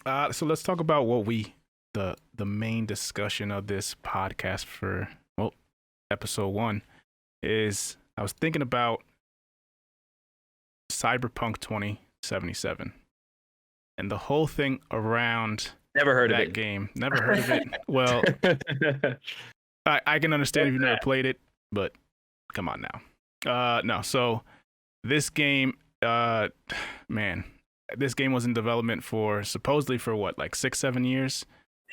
So let's talk about the main discussion of this podcast for episode 1 is I was thinking about CyberPunk 2077 and the whole thing around Never heard of that it. game. Never heard of it. Well, I can understand if you've never played it, but come on now. No, so this game, man, this game was in development for supposedly for what, like 6-7 years,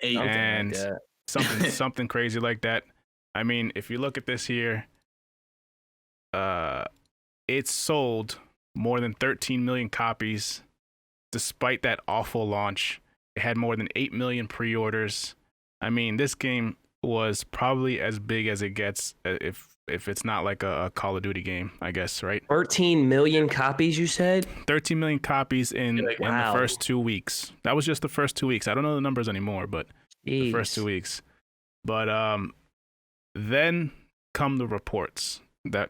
8. and like something crazy like that. I mean, if you look at this here, it sold more than 13 million copies, despite that awful launch. It had more than 8 million pre-orders. I mean, this game was probably as big as it gets, if it's not like a Call of Duty game, I guess, right? 13 million copies, you said? 13 million copies in the first 2 weeks. That was just the first 2 weeks. I don't know the numbers anymore, but the first 2 weeks. But then come the reports that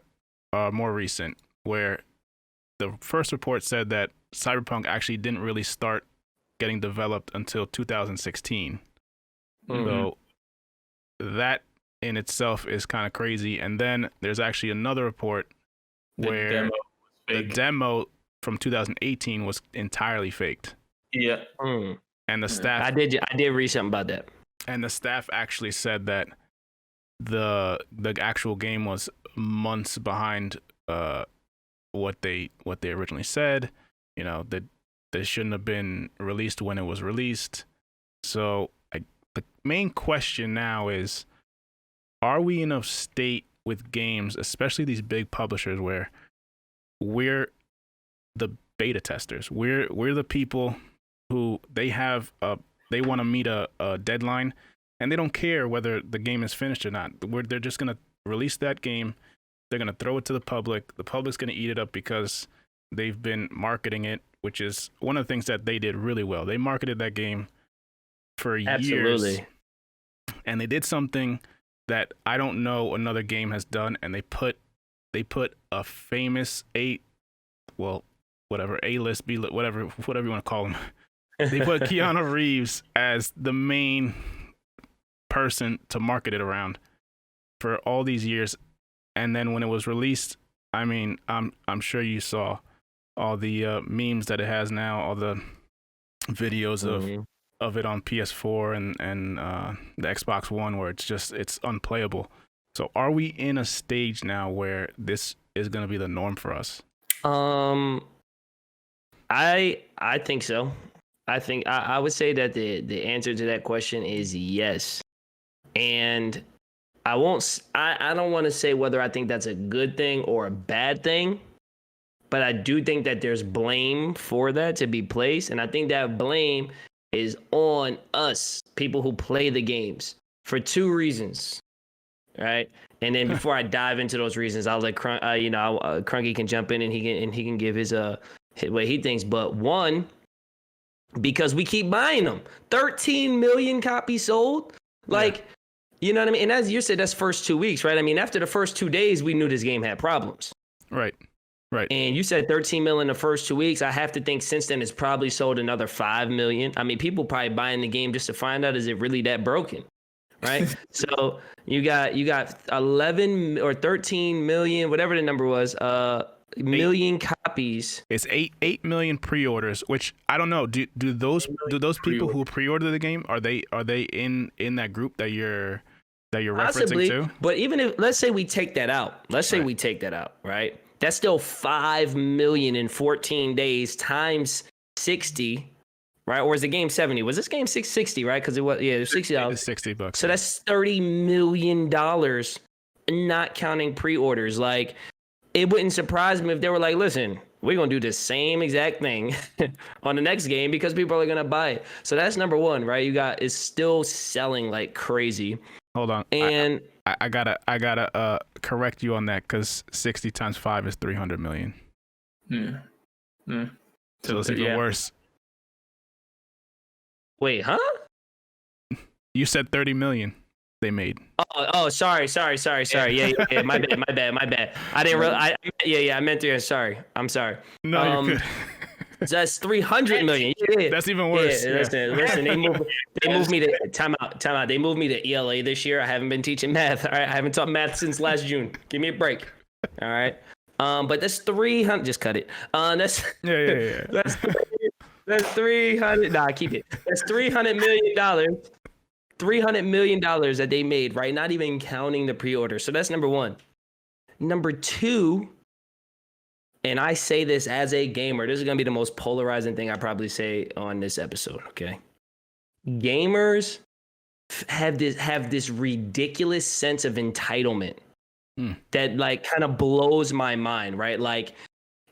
are more recent, where the first report said that Cyberpunk actually didn't really start getting developed until 2016. Mm-hmm. So that in itself is kind of crazy. And then there's actually another report where the demo from 2018 was entirely faked. Yeah. And the staff I did read something about that. And the staff actually said that the actual game was months behind what they originally said. You know, that they shouldn't have been released when it was released. So the main question now is, are we in a state with games, especially these big publishers, where we're the beta testers? We're the people who they want to meet a deadline, and they don't care whether the game is finished or not. They're just going to release that game. They're going to throw it to the public. The public's going to eat it up because they've been marketing it, which is one of the things that they did really well. They marketed that game for years. And they did something that I don't know another game has done, and they put a famous A-list, B-list, whatever you want to call him. They put Keanu Reeves as the main person to market it around for all these years. And then when it was released, I mean, I'm sure you saw all the memes that it has now, all the videos of it on PS4 and the Xbox One, where it's unplayable. So are we in a stage now where this is going to be the norm for us? I think so. I think I would say that the answer to that question is yes. And I don't want to say whether I think that's a good thing or a bad thing, but I do think that there's blame for that to be placed. And I think that blame is on us, people who play the games, for 2 reasons, right? And then before I dive into those reasons, I'll let Crunky can jump in and he can give his what he thinks. But one, because we keep buying them, 13 million copies sold, like. You know what I mean? And as you said, that's first 2 weeks, right? I mean, after the first 2 days, we knew this game had problems. Right. And you said 13 million in the first 2 weeks. I have to think since then it's probably sold another 5 million. I mean, people probably buying the game just to find out, is it really that broken, right? So you got 11 or 13 million, whatever the number was, million copies. It's 8 million pre-orders, which I don't know. Do those people who pre-order the game, are they in that group that you're Possibly, referencing to? But even if, let's say we take that out, right? That's still 5 million in 14 days times 60, right? Or is the game 70? Was this game 660, right? Because it was $60. It's $60. So that's $30 million, not counting pre-orders. Like, it wouldn't surprise me if they were like, listen, we're going to do the same exact thing on the next game because people are going to buy it. So that's number one, right? It's still selling like crazy. Hold on. And I gotta correct you on that, because 60 times 5 is 300 million. Yeah. So it's even worse. Wait, huh? You said 30 million they made. Oh, sorry. Yeah. My bad. I didn't really. I meant to. Sorry. I'm sorry. No, you're good. That's 300 million. Yeah. That's even worse. Yeah, listen. They moved me to time out. They moved me to ELA this year. I haven't been teaching math. All right, I haven't taught math since last June. Give me a break. All right. But that's 300. Just cut it. That's Yeah. that's 300. Nah, keep it. That's $300 million. $300 million that they made, right? Not even counting the pre-order. So that's number one. Number two. And I say this as a gamer. This is going to be the most polarizing thing I probably say on this episode, okay? Gamers have this ridiculous sense of entitlement that like kind of blows my mind, right? Like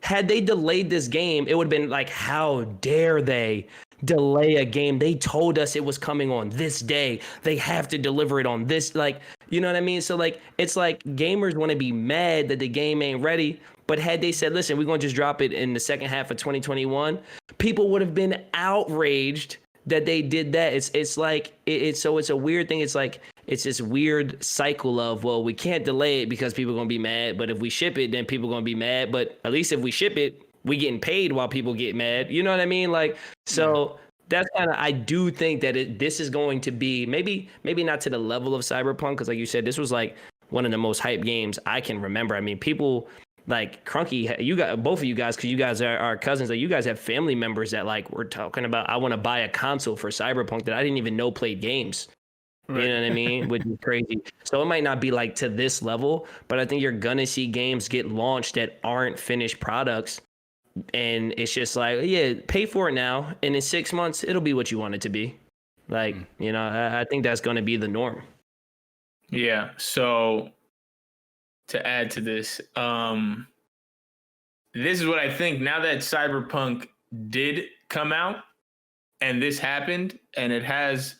had they delayed this game, it would have been like, how dare they delay a game? They told us it was coming on this day. They have to deliver it on this, like, you know what I mean? So like, it's like gamers want to be mad that the game ain't ready. But had they said, listen, we're going to just drop it in the second half of 2021, people would have been outraged that they did that. It's like, so it's a weird thing. It's like, it's this weird cycle of, well, we can't delay it because people are going to be mad. But if we ship it, then people are going to be mad. But at least if we ship it, we getting paid while people get mad. You know what I mean? Like, so that's kind of, I do think that this is going to be maybe not to the level of CyberPunk. Cause like you said, this was like one of the most hyped games I can remember. I mean, people, like Crunky, you got both of you guys, because you guys are cousins. Like you guys have family members that like we're talking about. I want to buy a console for CyberPunk that I didn't even know played games. Right. You know what I mean? Which is crazy. So it might not be like to this level, but I think you're gonna see games get launched that aren't finished products, and it's just like, yeah, pay for it now, and in 6 months it'll be what you want it to be. Like, you know, I think that's gonna be the norm. Yeah. So to add to this, this is what I think. Now that CyberPunk did come out and this happened, and it has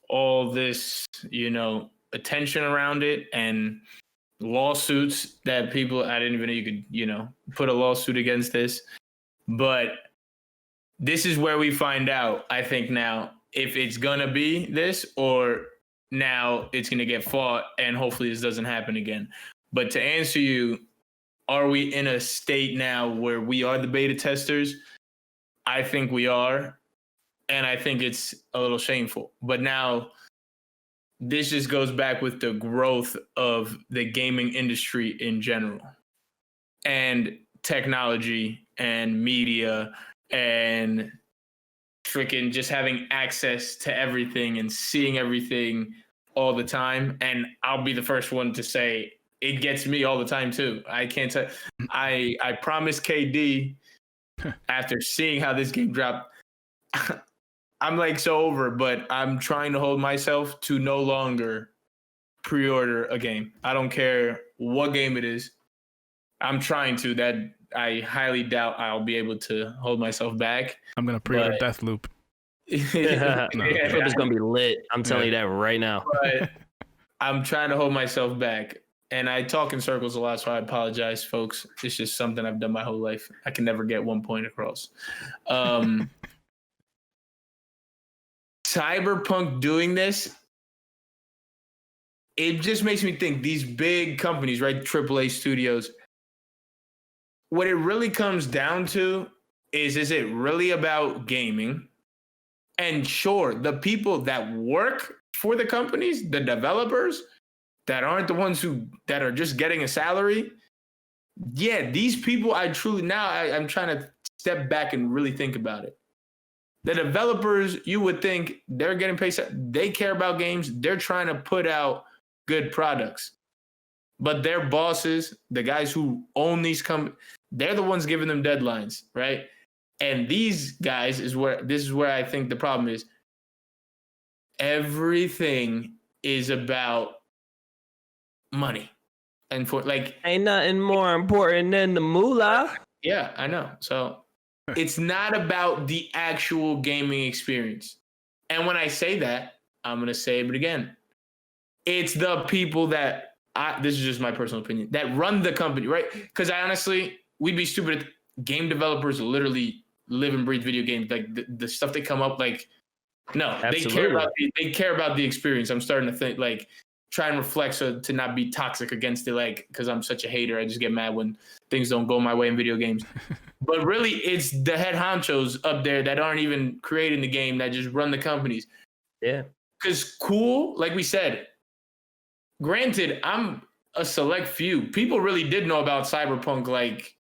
all this, you know, attention around it and lawsuits that people, I didn't even know you could, you know, put a lawsuit against this. But this is where we find out, I think, now, if it's going to be this or now it's going to get fought and hopefully this doesn't happen again. But to answer you, are we in a state now where we are the beta testers? I think we are. And I think it's a little shameful. But now this just goes back with the growth of the gaming industry in general and technology and media and freaking just having access to everything and seeing everything all the time. And I'll be the first one to say, it gets me all the time too. I can't tell. I promised KD after seeing how this game dropped, I'm like so over, but I'm trying to hold myself to no longer pre-order a game. I don't care what game it is. I'm trying to. That I highly doubt I'll be able to hold myself back. I'm gonna pre-order Deathloop. Deathloop is gonna be lit. I'm telling you that right now. But I'm trying to hold myself back. And I talk in circles a lot, so I apologize, folks. It's just something I've done my whole life. I can never get one point across. Cyberpunk doing this, it just makes me think these big companies, right? AAA studios, what it really comes down to is it really about gaming? And sure, the people that work for the companies, the developers, that aren't the ones that are just getting a salary. Yeah, these people, I'm trying to step back and really think about it. The developers, you would think they're getting paid. They care about games. They're trying to put out good products. But their bosses, the guys who own these companies, they're the ones giving them deadlines, right? And these guys this is where I think the problem is. Everything is about money, and for like ain't nothing more important than the moolah. Yeah, I know. So it's not about the actual gaming experience. And when I say that, I'm gonna say it again. It's the people that this is just my personal opinion, that run the company, right? Because we'd be stupid if game developers literally live and breathe video games. Like the stuff they come up, like, no, absolutely. They care about the experience. I'm starting to think like try and reflect so to not be toxic against it, like, because I'm such a hater. I just get mad when things don't go my way in video games. But really, it's the head honchos up there that aren't even creating the game, that just run the companies. Yeah. Because cool, like we said, granted, I'm a select few. People really did know about Cyberpunk like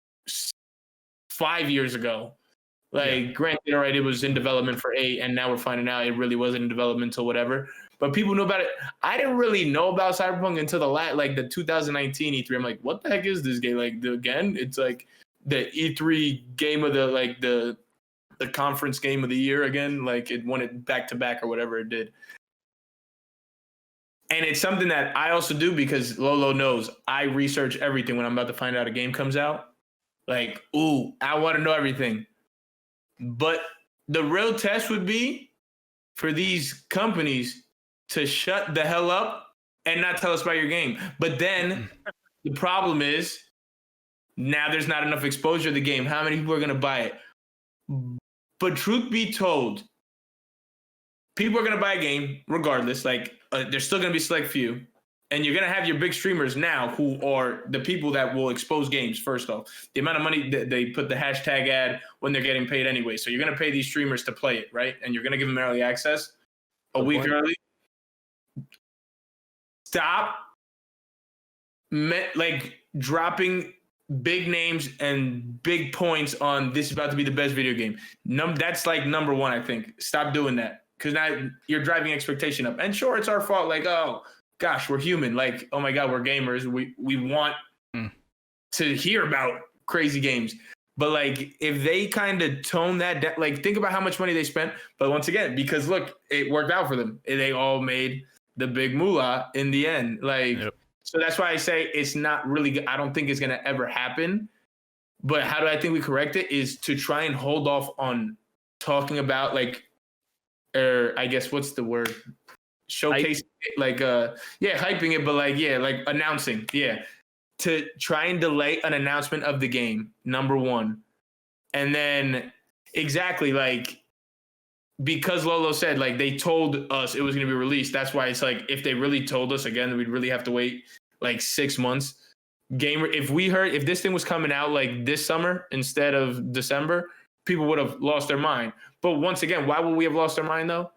5 years ago. Like, granted, all right, it was in development for 8, and now we're finding out it really wasn't in development until whatever. But people knew about it. I didn't really know about Cyberpunk until the 2019 E3. I'm like, what the heck is this game? Like, again, it's like the E3 game of the conference game of the year again. Like, it won it back to back or whatever it did. And it's something that I also do because Lolo knows I research everything when I'm about to find out a game comes out. Like, ooh, I want to know everything. But the real test would be for these companies to shut the hell up and not tell us about your game. But then the problem is now there's not enough exposure to the game. How many people are going to buy it? But truth be told, people are going to buy a game regardless. Like, there's still going to be select few. And you're going to have your big streamers now who are the people that will expose games, first off. The amount of money that they put the hashtag ad when they're getting paid anyway. So you're going to pay these streamers to play it, right? And you're going to give them early access a week early. Stop dropping big names and big points on this is about to be the best video game. That's like number one, I think. Stop doing that because now you're driving expectation up. And sure, it's our fault. Like, oh, gosh, we're human. Like, oh my God, we're gamers. We want to hear about crazy games. But like, if they kind of tone that down, like, think about how much money they spent. But once again, because look, it worked out for them. They all made the big moolah in the end. Like, So that's why I say it's not really, I don't think it's going to ever happen. But how do I think we correct it is to try and hold off on talking about I guess what's the word? Showcasing it, hyping it, but like announcing, to try and delay an announcement of the game, number one. And then exactly because Lolo said they told us it was going to be released. That's why it's like, if they really told us again, we'd really have to wait 6 months. If this thing was coming out this summer instead of December, people would have lost their mind. But once again, why would we have lost our mind though?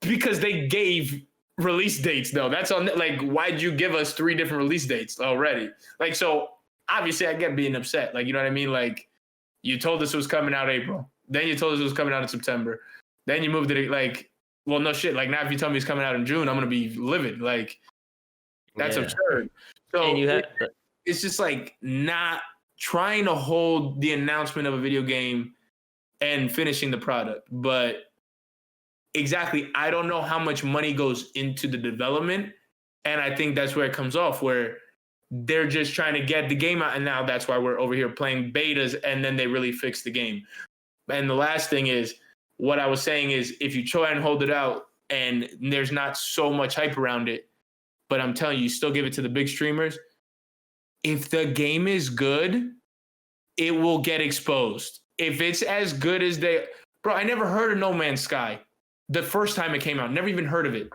Because they gave release dates though. That's on why'd you give us 3 different release dates already? So obviously I get being upset. You know what I mean? You told us it was coming out April. Then you told us it was coming out in September. Then you moved it well, no shit. Now if you tell me it's coming out in June, I'm going to be livid. That's absurd. So it's just not trying to hold the announcement of a video game and finishing the product. But exactly, I don't know how much money goes into the development. And I think that's where it comes off, where they're just trying to get the game out. And now that's why we're over here playing betas, and then they really fix the game. And the last thing is, what I was saying is, if you try and hold it out and there's not so much hype around it, but I'm telling you, you still give it to the big streamers, if the game is good, it will get exposed. If it's as good as bro, I never heard of No Man's Sky the first time it came out. Never even heard of it.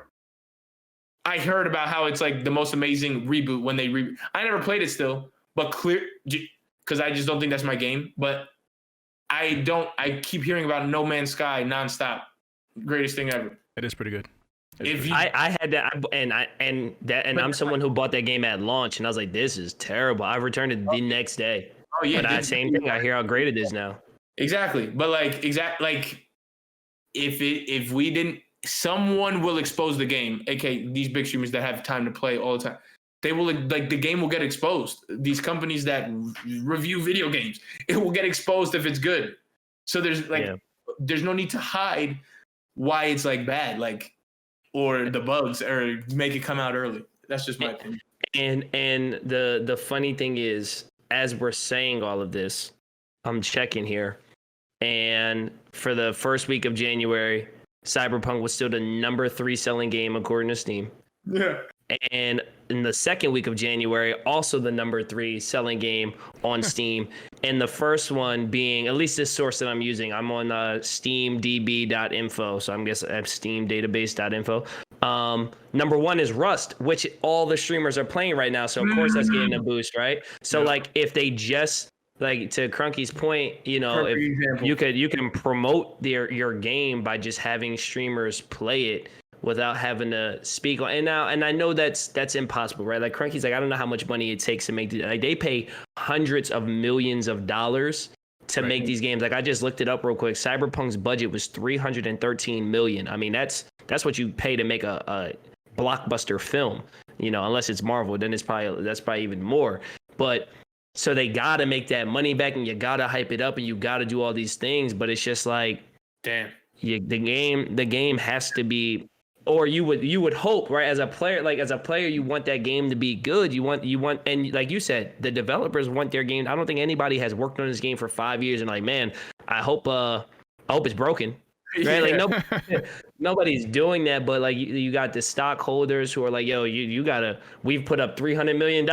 I heard about how it's the most amazing reboot when they I never played it still, but because I just don't think that's my game. But I keep hearing about No Man's Sky nonstop. Greatest thing ever. It is pretty good. I had that, and I'm someone who bought that game at launch, and I was like, this is terrible. I've returned it the next day. Oh yeah, but same thing. I hear how great it is now. Exactly, but if we didn't, someone will expose the game. Okay, these big streamers that have time to play all the time, they will the game will get exposed. These companies that review video games, it will get exposed if it's good. So there's no need to hide why it's bad, or the bugs, or make it come out early. That's just my opinion. And the funny thing is, as we're saying all of this, I'm checking here, and for the first week of January, Cyberpunk was still the number 3 selling game according to Steam. Yeah. And in the second week of January, also the number 3 selling game on Steam. And the first one being, at least this source that I'm using, I'm on steamdb.info. So I'm guessing steamdatabase.info. Number one is Rust, which all the streamers are playing right now. So of course that's getting a boost, right? So like if they just like to Crunky's point, you know, if you can promote your game by just having streamers play it without having to speak on. And I know that's impossible, right? Like Crunky's like, I don't know how much money it takes to make like they pay hundreds of millions of dollars to make these games. Like I just looked it up real quick. Cyberpunk's budget was $313 million. I mean, that's what you pay to make a blockbuster film, you know, unless it's Marvel, then that's probably even more. But so they gotta make that money back, and you gotta hype it up, and you gotta do all these things. But it's just like, damn, the game has to be, or you would hope, right? As a player, you want that game to be good. You want, and like you said, the developers want their game. I don't think anybody has worked on this game for 5 years and like, man, I hope it's broken. Right? Yeah. Like nobody's doing that, but like you got the stockholders who are like, yo, we've put up $300 million.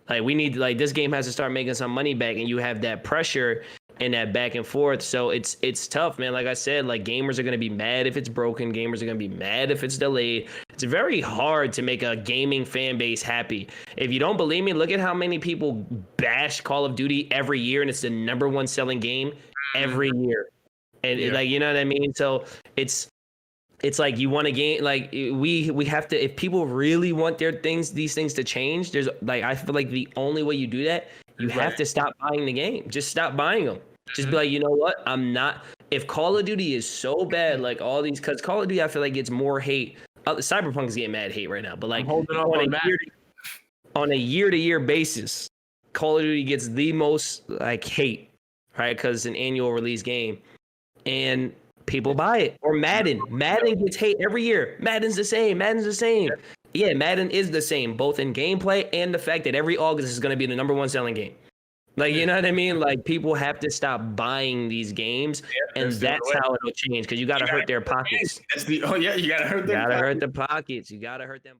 Like we need, like this game has to start making some money back, and you have that pressure and that back and forth. So it's tough, man. Like I said, like gamers are going to be mad if it's broken. Gamers are going to be mad if it's delayed. It's very hard to make a gaming fan base happy. If you don't believe me, look at how many people bash Call of Duty every year, and it's the number one selling game every year. And like, you know what I mean? So it's like you want a game, like we have to, if people really want these things to change, there's like, I feel like the only way you do that, you have to stop buying the game. Just stop buying them. Just be like, you know what? If Call of Duty is so bad, like all these, because Call of Duty, I feel like gets more hate. Cyberpunk's getting mad hate right now, but like on a year-to-year basis, Call of Duty gets the most like hate, right? Because it's an annual release game. And people buy it. Or Madden gets hate every year. Madden's the same. Yeah, Madden is the same, both in gameplay and the fact that every August is going to be the number one selling game. Like, you know what I mean? Like, people have to stop buying these games, and that's how it'll change, because you got to hurt their pockets. You got to hurt their pockets. You got to hurt the pockets. You got to hurt them.